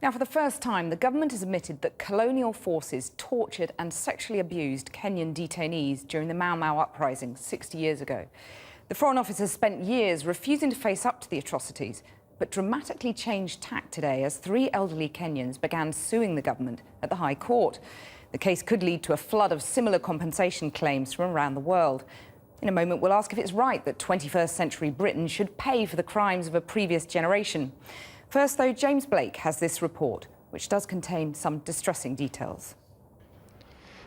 Now, for the first time, the government has admitted that colonial forces tortured and sexually abused Kenyan detainees during the Mau Mau uprising 60 years ago. The Foreign Office has spent years refusing to face up to the atrocities, but dramatically changed tack today as 3 elderly Kenyans began suing the government at the High Court. The case could lead to a flood of similar compensation claims from around the world. In a moment, we'll ask if it's right that 21st century Britain should pay for the crimes of a previous generation. First, though, James Blake has this report, which does contain some distressing details.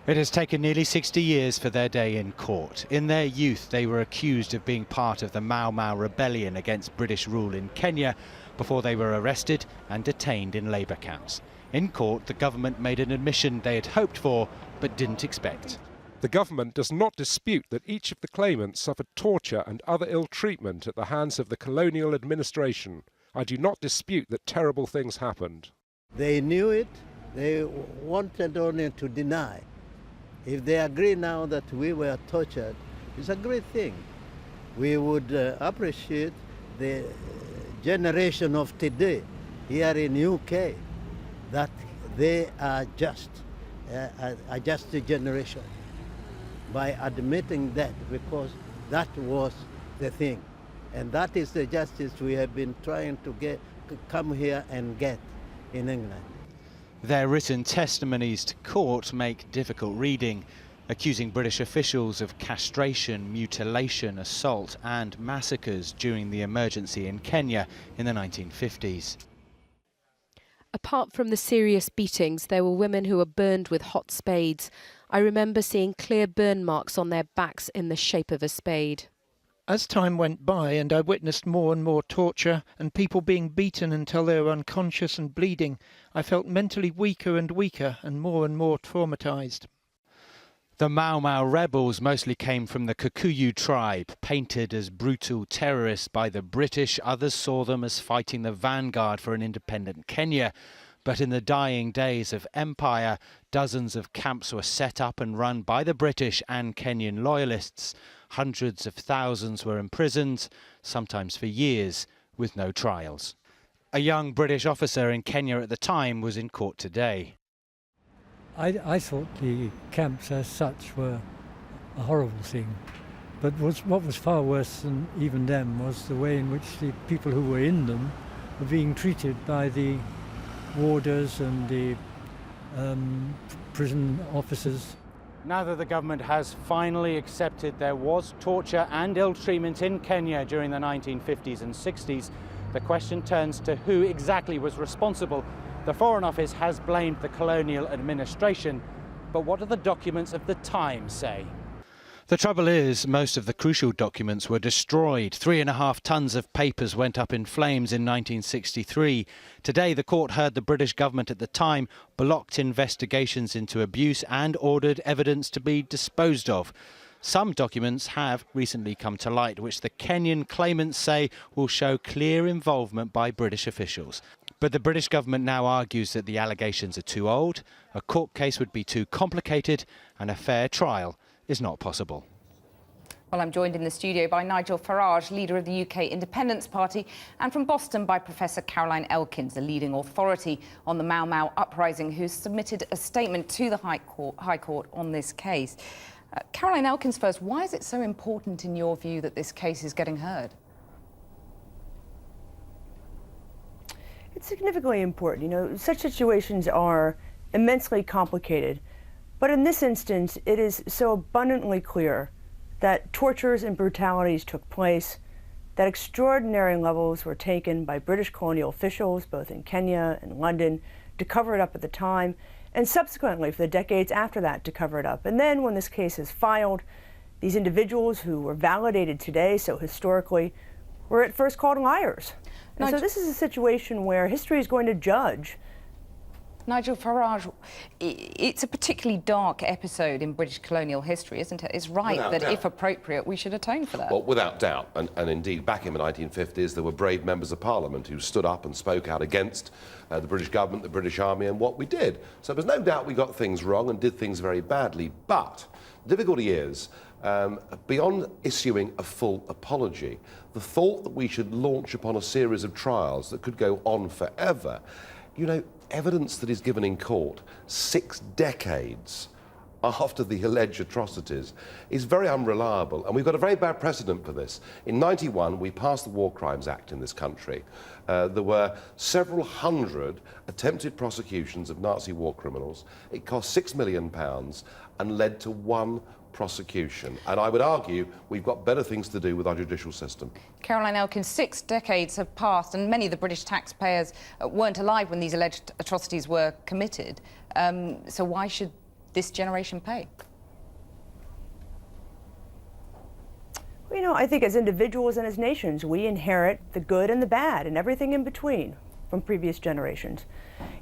It has taken nearly 60 years for their day in court. In their youth, they were accused of being part of the Mau Mau rebellion against British rule in Kenya before they were arrested and detained in labour camps. In court, the government made an admission they had hoped for but didn't expect. The government does not dispute that each of the claimants suffered torture and other ill treatment at the hands of the colonial administration. I do not dispute that terrible things happened. They knew it. They wanted only to deny. If they agree now that we were tortured, it's a great thing. We would appreciate the generation of today here in UK, that they are just a generation, by admitting that, because that was the thing. And that is the justice we have been trying to come here and get in England. Their written testimonies to court make difficult reading, accusing British officials of castration, mutilation, assault and massacres during the emergency in Kenya in the 1950s. Apart from the serious beatings, there were women who were burned with hot spades. I remember seeing clear burn marks on their backs in the shape of a spade. As time went by and I witnessed more and more torture and people being beaten until they were unconscious and bleeding, I felt mentally weaker and weaker and more traumatised. The Mau Mau rebels mostly came from the Kikuyu tribe. Painted as brutal terrorists by the British, others saw them as fighting the vanguard for an independent Kenya. But in the dying days of empire, dozens of camps were set up and run by the British and Kenyan loyalists. Hundreds of thousands were imprisoned, sometimes for years, with no trials. A young British officer in Kenya at the time was in court today. I thought the camps as such were a horrible thing. But what was far worse than even them was the way in which the people who were in them were being treated by the warders and the prison officers. Now that the government has finally accepted there was torture and ill treatment in Kenya during the 1950s and 60s, the question turns to who exactly was responsible. The Foreign Office has blamed the colonial administration, but what do the documents of the time say? The trouble is, most of the crucial documents were destroyed. 3.5 tons of papers went up in flames in 1963. Today, the court heard the British government at the time blocked investigations into abuse and ordered evidence to be disposed of. Some documents have recently come to light, which the Kenyan claimants say will show clear involvement by British officials. But the British government now argues that the allegations are too old, a court case would be too complicated, and a fair trial is not possible. Well, I'm joined in the studio by Nigel Farage, leader of the UK Independence Party, and from Boston by Professor Caroline Elkins, a leading authority on the Mau Mau uprising, who's submitted a statement to the High Court on this case. Caroline Elkins first, why is it so important in your view that this case is getting heard? It's significantly important. You know, such situations are immensely complicated. But in this instance, it is so abundantly clear that tortures and brutalities took place, that extraordinary levels were taken by British colonial officials, both in Kenya and London, to cover it up at the time, and subsequently for the decades after that to cover it up. And then when this case is filed, these individuals who were validated today so historically were at first called liars. And so this is a situation where history is going to judge. Nigel Farage, it's a particularly dark episode in British colonial history, isn't it? It's right that, if appropriate, we should atone for that. Well, without doubt. And indeed, back in the 1950s, there were brave members of Parliament who stood up and spoke out against the British government, the British Army, and what we did. So there's no doubt we got things wrong and did things very badly. But the difficulty is, beyond issuing a full apology, the thought that we should launch upon a series of trials that could go on forever, you know, evidence that is given in court 6 decades after the alleged atrocities is very unreliable, and we've got a very bad precedent for this. In '91, we passed the War Crimes Act in this country. There were several hundred attempted prosecutions of Nazi war criminals. It cost £6 million and led to one prosecution. And I would argue we've got better things to do with our judicial system. Caroline Elkins, 6 decades have passed and many of the British taxpayers weren't alive when these alleged atrocities were committed. So why should this generation pay? Well, you know, I think as individuals and as nations, we inherit the good and the bad and everything in between from previous generations.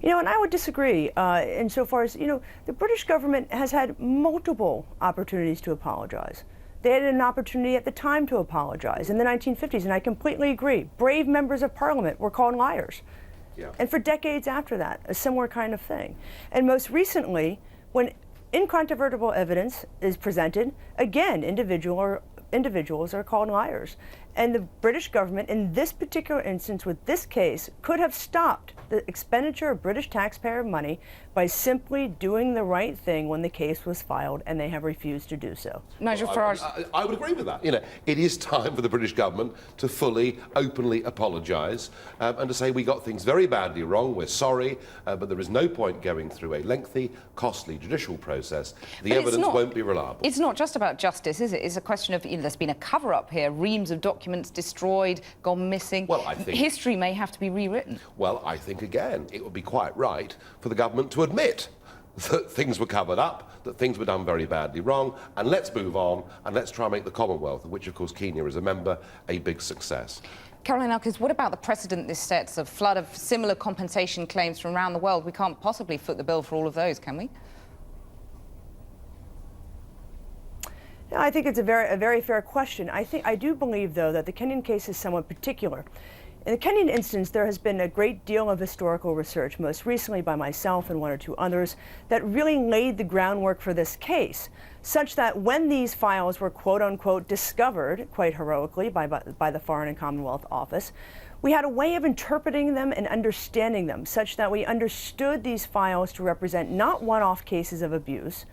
You know, and I would disagree insofar as, you know, the British government has had multiple opportunities to apologize. They had an opportunity at the time to apologize in the 1950s, and I completely agree. Brave members of parliament were called liars. Yeah. And for decades after that, a similar kind of thing. And most recently, when incontrovertible evidence is presented, again, individuals are called liars. And the British government, in this particular instance with this case, could have stopped the expenditure of British taxpayer money by simply doing the right thing when the case was filed, and they have refused to do so. Nigel Farage. I would agree with that. You know, it is time for the British government to fully, openly apologise and to say we got things very badly wrong, we're sorry, but there is no point going through a lengthy, costly judicial process. The evidence won't be reliable. It's not just about justice, is it? It's a question of, you know, there's been a cover-up here, reams of documents destroyed, gone missing. Well, I think history may have to be rewritten. Well, I think, again, it would be quite right for the government to admit that things were covered up, that things were done very badly wrong, and let's move on and let's try and make the Commonwealth, of which, of course, Kenya is a member, a big success. Caroline Elkins, what about the precedent this sets, a flood of similar compensation claims from around the world? We can't possibly foot the bill for all of those, can we? No, I think it's a very fair question. I do believe, though, that the Kenyan case is somewhat particular. In the Kenyan instance, there has been a great deal of historical research, most recently by myself and one or two others, that really laid the groundwork for this case, such that when these files were quote-unquote discovered, quite heroically, by the Foreign and Commonwealth Office, we had a way of interpreting them and understanding them, such that we understood these files to represent not one-off cases of abuse,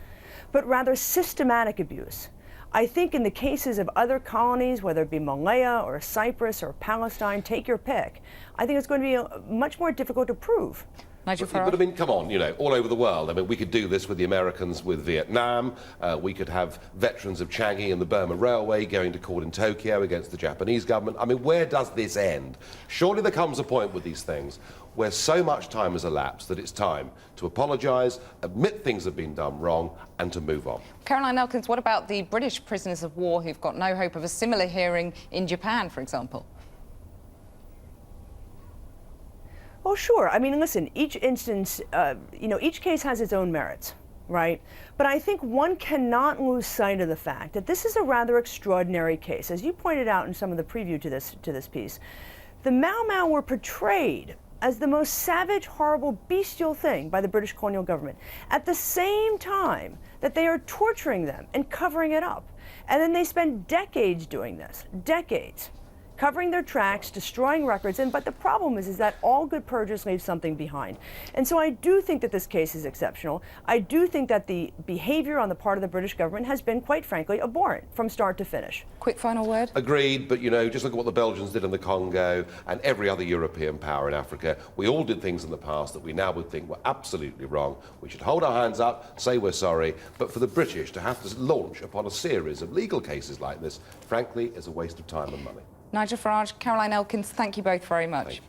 but rather systematic abuse. I think in the cases of other colonies, whether it be Malaya or Cyprus or Palestine, take your pick, I think it's going to be much more difficult to prove. Nigel Farage. But I mean, come on, you know, all over the world. I mean, we could do this with the Americans with Vietnam. We could have veterans of Changi and the Burma Railway going to court in Tokyo against the Japanese government. I mean, where does this end? Surely there comes a point with these things where so much time has elapsed that it's time to apologise, admit things have been done wrong, and to move on. Caroline Elkins, what about the British prisoners of war who've got no hope of a similar hearing in Japan, for example? Well, sure. I mean, listen, each instance, you know, each case has its own merits, right? But I think one cannot lose sight of the fact that this is a rather extraordinary case. As you pointed out in some of the preview to this piece, the Mau Mau were portrayed as the most savage, horrible, bestial thing by the British colonial government, at the same time that they are torturing them and covering it up. And then they spend decades doing this, decades, covering their tracks, destroying records. But the problem is that all good purgers leave something behind. And so I do think that this case is exceptional. I do think that the behavior on the part of the British government has been, quite frankly, abhorrent from start to finish. Quick final word. Agreed, but, you know, just look at what the Belgians did in the Congo and every other European power in Africa. We all did things in the past that we now would think were absolutely wrong. We should hold our hands up, say we're sorry, but for the British to have to launch upon a series of legal cases like this, frankly, is a waste of time and money. Nigel Farage, Caroline Elkins, thank you both very much.